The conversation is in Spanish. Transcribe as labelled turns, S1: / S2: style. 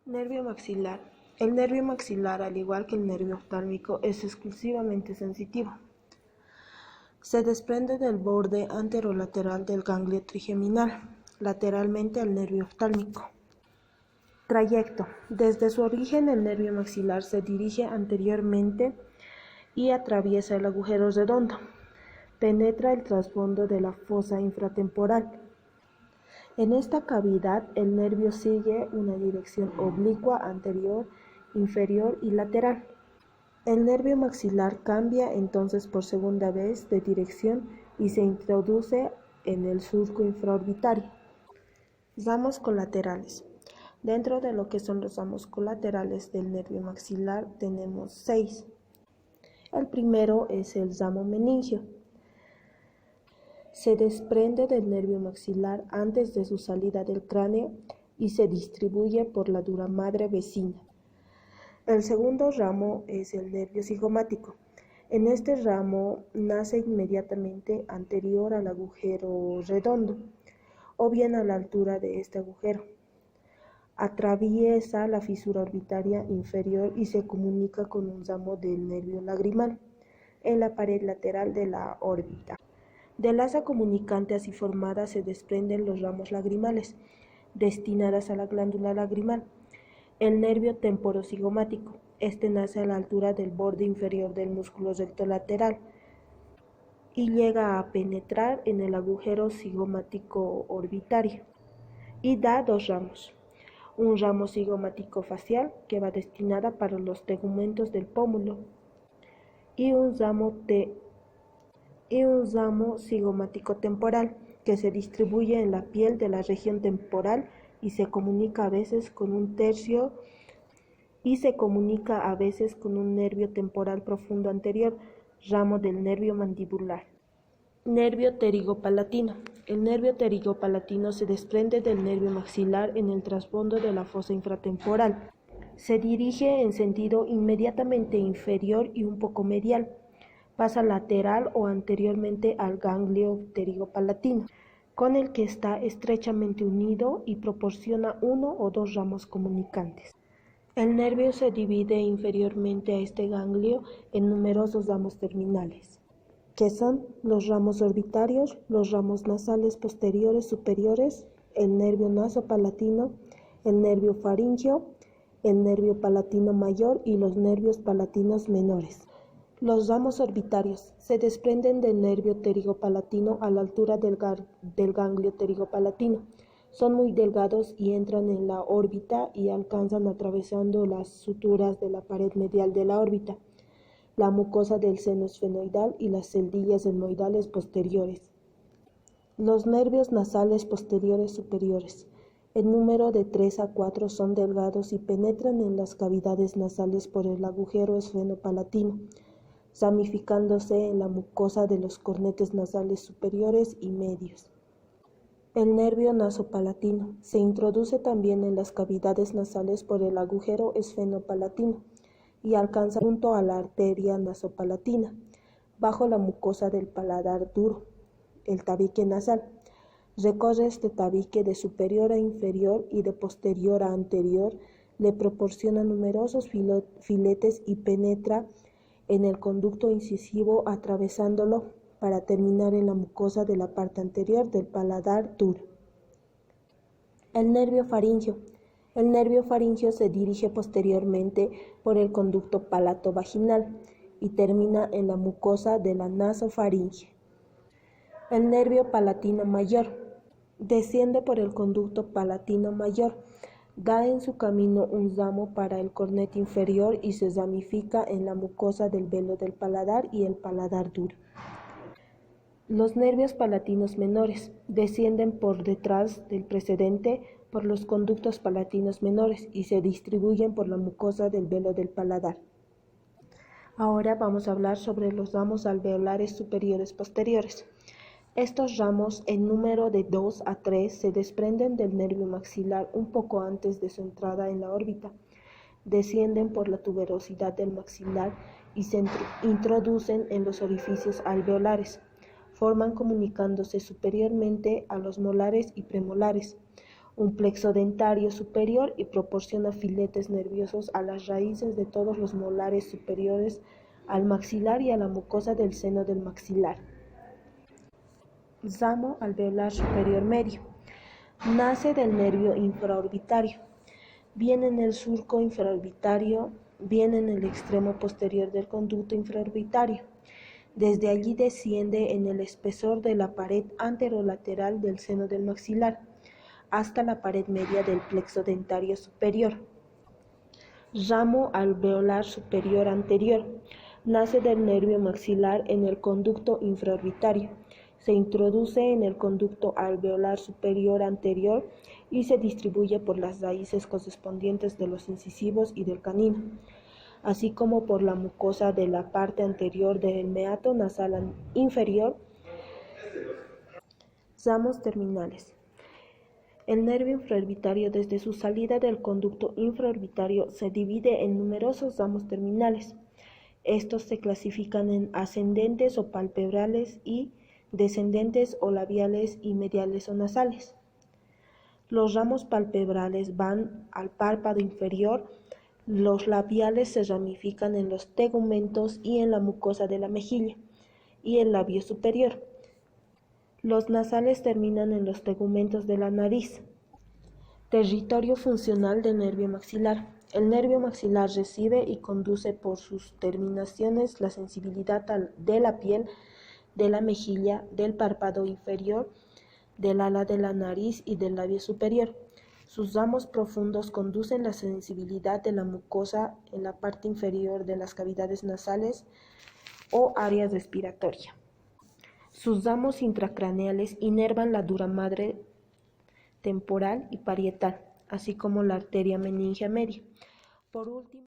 S1: Nervio maxilar. El nervio maxilar, al igual que el nervio oftálmico, es exclusivamente sensitivo. Se desprende del borde anterolateral del ganglio trigeminal, lateralmente al nervio oftálmico. Trayecto. Desde su origen, el nervio maxilar se dirige anteriormente y atraviesa el agujero redondo. Penetra el trasfondo de la fosa infratemporal. En esta cavidad, el nervio sigue una dirección oblicua anterior, inferior y lateral. El nervio maxilar cambia entonces por segunda vez de dirección y se introduce en el surco infraorbitario. Ramos colaterales. Dentro de lo que son los ramos colaterales del nervio maxilar tenemos 6. El primero es el ramo meningio. Se desprende del nervio maxilar antes de su salida del cráneo y se distribuye por la dura madre vecina. El segundo ramo es el nervio cigomático. En este ramo nace inmediatamente anterior al agujero redondo, o bien a la altura de este agujero. Atraviesa la fisura orbitaria inferior y se comunica con un ramo del nervio lagrimal en la pared lateral de la órbita. Del asa comunicante así formada se desprenden los ramos lagrimales, destinadas a la glándula lagrimal. El nervio temporocigomático. Este nace a la altura del borde inferior del músculo recto lateral y llega a penetrar en el agujero cigomático orbitario y da 2 ramos. Un ramo cigomático facial que va destinada para los tegumentos del pómulo y un ramo cigomático temporal que se distribuye en la piel de la región temporal y se comunica a veces con un nervio temporal profundo anterior, ramo del nervio mandibular. Nervio pterigopalatino. El nervio pterigopalatino se desprende del nervio maxilar en el trasfondo de la fosa infratemporal. Se dirige en sentido inmediatamente inferior y un poco medial. Pasa lateral o anteriormente al ganglio pterigopalatino, con el que está estrechamente unido y proporciona 1 o 2 ramos comunicantes. El nervio se divide inferiormente a este ganglio en numerosos ramos terminales, que son los ramos orbitarios, los ramos nasales posteriores superiores, el nervio nasopalatino, el nervio faríngeo, el nervio palatino mayor y los nervios palatinos menores. Los ramos orbitarios se desprenden del nervio pterigopalatino a la altura del ganglio pterigopalatino. Son muy delgados y entran en la órbita y alcanzan atravesando las suturas de la pared medial de la órbita, la mucosa del seno esfenoidal y las celdillas etmoidales posteriores. Los nervios nasales posteriores superiores. En número de 3 a 4 son delgados y penetran en las cavidades nasales por el agujero esfenopalatino, ramificándose en la mucosa de los cornetes nasales superiores y medios. El nervio nasopalatino se introduce también en las cavidades nasales por el agujero esfenopalatino y alcanza junto a la arteria nasopalatina, bajo la mucosa del paladar duro, el tabique nasal. Recorre este tabique de superior a inferior y de posterior a anterior, le proporciona numerosos filetes y penetra en el conducto incisivo atravesándolo para terminar en la mucosa de la parte anterior del paladar duro. El nervio faríngeo. El nervio faríngeo se dirige posteriormente por el conducto palato-vaginal y termina en la mucosa de la nasofaringe. El nervio palatino mayor. Desciende por el conducto palatino mayor. Da en su camino un ramo para el cornete inferior y se ramifica en la mucosa del velo del paladar y el paladar duro. Los nervios palatinos menores descienden por detrás del precedente por los conductos palatinos menores y se distribuyen por la mucosa del velo del paladar. Ahora vamos a hablar sobre los ramos alveolares superiores posteriores. Estos ramos, en número de 2 a 3, se desprenden del nervio maxilar un poco antes de su entrada en la órbita, descienden por la tuberosidad del maxilar y se introducen en los orificios alveolares. Forman comunicándose superiormente a los molares y premolares un plexo dentario superior y proporciona filetes nerviosos a las raíces de todos los molares superiores, al maxilar y a la mucosa del seno del maxilar. Ramo alveolar superior medio. Nace del nervio infraorbitario. Viene en el surco infraorbitario, viene en el extremo posterior del conducto infraorbitario. Desde allí desciende en el espesor de la pared anterolateral del seno del maxilar, hasta la pared media del plexo dentario superior. Ramo alveolar superior anterior. Nace del nervio maxilar en el conducto infraorbitario. Se introduce en el conducto alveolar superior anterior y se distribuye por las raíces correspondientes de los incisivos y del canino, así como por la mucosa de la parte anterior del meato nasal inferior. Ramos terminales. El nervio infraorbitario, desde su salida del conducto infraorbitario, se divide en numerosos ramos terminales. Estos se clasifican en ascendentes o palpebrales y descendentes o labiales y mediales o nasales. Los ramos palpebrales van al párpado inferior, los labiales se ramifican en los tegumentos y en la mucosa de la mejilla y el labio superior. Los nasales terminan en los tegumentos de la nariz. Territorio funcional del nervio maxilar. El nervio maxilar recibe y conduce por sus terminaciones la sensibilidad de la piel, de la mejilla, del párpado inferior, del ala de la nariz y del labio superior. Sus ramos profundos conducen la sensibilidad de la mucosa en la parte inferior de las cavidades nasales o área respiratoria. Sus ramos intracraneales inervan la dura madre temporal y parietal, así como la arteria meningea media. Por último,